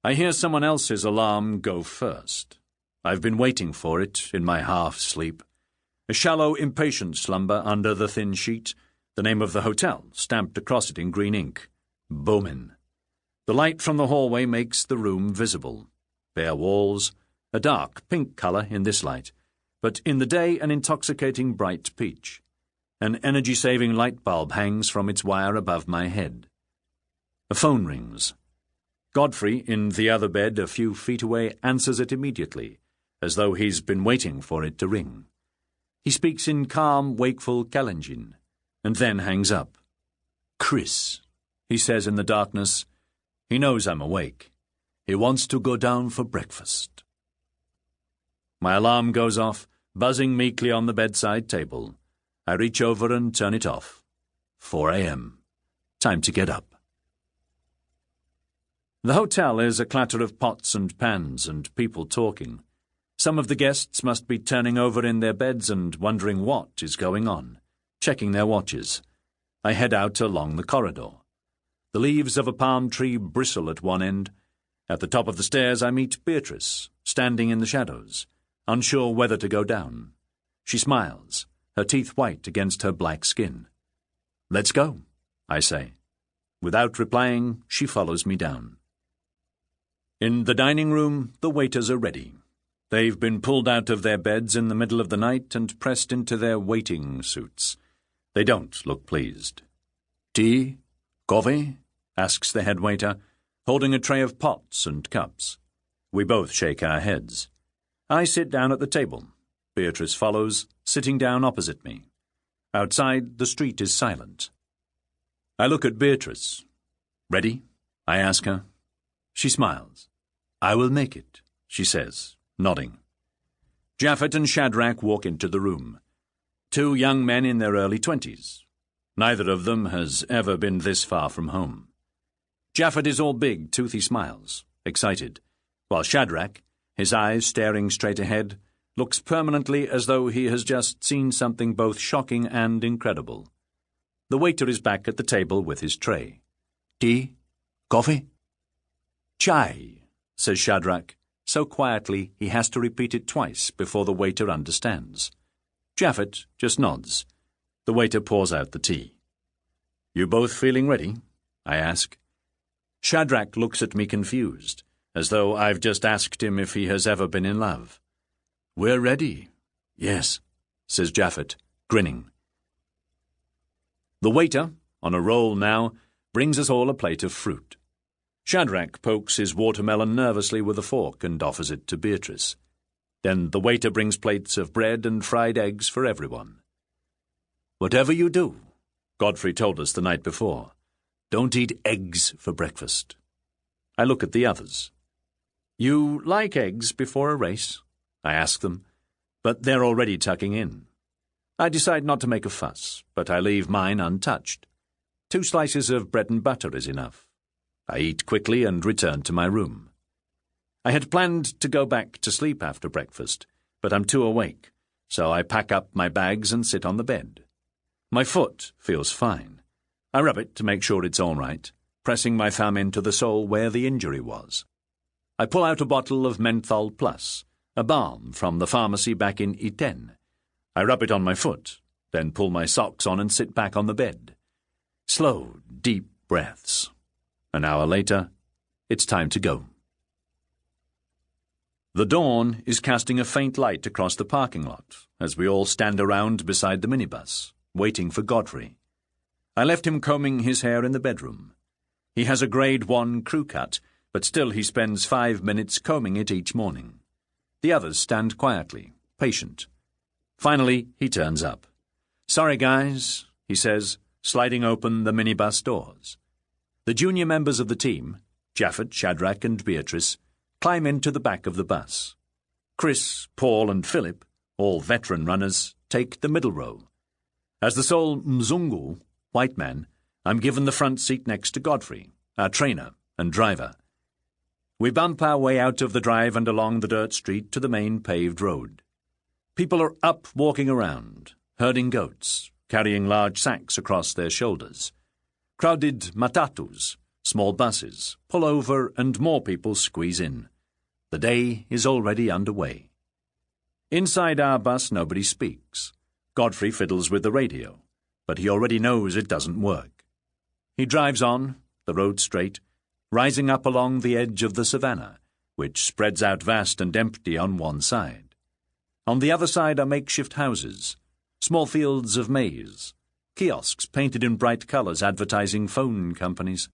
I hear someone else's alarm go first. I've been waiting for it in my half-sleep. A shallow, impatient slumber under the thin sheet, the name of the hotel stamped across it in green ink. Bowman. The light from the hallway makes the room visible. Bare walls, a dark pink colour in this light, but in the day an intoxicating bright peach. An energy-saving light bulb hangs from its wire above my head. A phone rings. Godfrey, in the other bed a few feet away, answers it immediately, as though he's been waiting for it to ring. He speaks in calm, wakeful Kalenjin, and then hangs up. "Chris," he says in the darkness. He knows I'm awake. He wants to go down for breakfast. My alarm goes off, buzzing meekly on the bedside table. I reach over and turn it off. 4 a.m. Time to get up. The hotel is a clatter of pots and pans and people talking. Some of the guests must be turning over in their beds and wondering what is going on, checking their watches. I head out along the corridor. The leaves of a palm tree bristle at one end. At the top of the stairs I meet Beatrice, standing in the shadows, unsure whether to go down. She smiles, her teeth white against her black skin. "Let's go," I say. Without replying, she follows me down. In the dining room, the waiters are ready. They've been pulled out of their beds in the middle of the night and pressed into their waiting suits. They don't look pleased. "Tea? Coffee?" asks the head waiter, holding a tray of pots and cups. We both shake our heads. I sit down at the table. Beatrice follows, sitting down opposite me. Outside, the street is silent. I look at Beatrice. "Ready?" I ask her. She smiles. "I will make it," she says, nodding. Japhet and Shadrach walk into the room. 2 young men in their early 20s. Neither of them has ever been this far from home. Japhet is all big, toothy smiles, excited, while Shadrach, his eyes staring straight ahead, looks permanently as though he has just seen something both shocking and incredible. The waiter is back at the table with his tray. "Tea? Coffee?" "Chai," says Shadrach, so quietly he has to repeat it twice before the waiter understands. Japhet just nods. The waiter pours out the tea. "You both feeling ready?" I ask. Shadrach looks at me confused, as though I've just asked him if he has ever been in love. "We're ready." "Yes," says Japhet, grinning. The waiter, on a roll now, brings us all a plate of fruit. Shadrach pokes his watermelon nervously with a fork and offers it to Beatrice. Then the waiter brings plates of bread and fried eggs for everyone. "Whatever you do," Godfrey told us the night before, "don't eat eggs for breakfast." I look at the others. "You like eggs before a race?" I ask them, but they're already tucking in. I decide not to make a fuss, but I leave mine untouched. 2 slices of bread and butter is enough. I eat quickly and return to my room. I had planned to go back to sleep after breakfast, but I'm too awake, so I pack up my bags and sit on the bed. My foot feels fine. I rub it to make sure it's all right, pressing my thumb into the sole where the injury was. I pull out a bottle of Menthol Plus, a balm from the pharmacy back in Iten. I rub it on my foot, then pull my socks on and sit back on the bed. Slow, deep breaths. An hour later, it's time to go. The dawn is casting a faint light across the parking lot as we all stand around beside the minibus, waiting for Godfrey. I left him combing his hair in the bedroom. He has a grade 1 crew cut, but still he spends 5 minutes combing it each morning. The others stand quietly, patient. Finally, he turns up. "Sorry, guys," he says, sliding open the minibus doors. The junior members of the team, Japhet, Shadrach, and Beatrice, climb into the back of the bus. Chris, Paul, and Philip, all veteran runners, take the middle row. As the sole Mzungu, white man, I'm given the front seat next to Godfrey, our trainer and driver. We bump our way out of the drive and along the dirt street to the main paved road. People are up walking around, herding goats, carrying large sacks across their shoulders. Crowded matatus, Small buses pull over and more people squeeze in. The day is already underway. Inside our bus, nobody speaks. Godfrey fiddles with the radio, but he already knows it doesn't work. He drives on, the road straight, rising up along the edge of the savannah, which spreads out vast and empty on one side. On the other side are makeshift houses, small fields of maize, kiosks painted in bright colours advertising phone companies.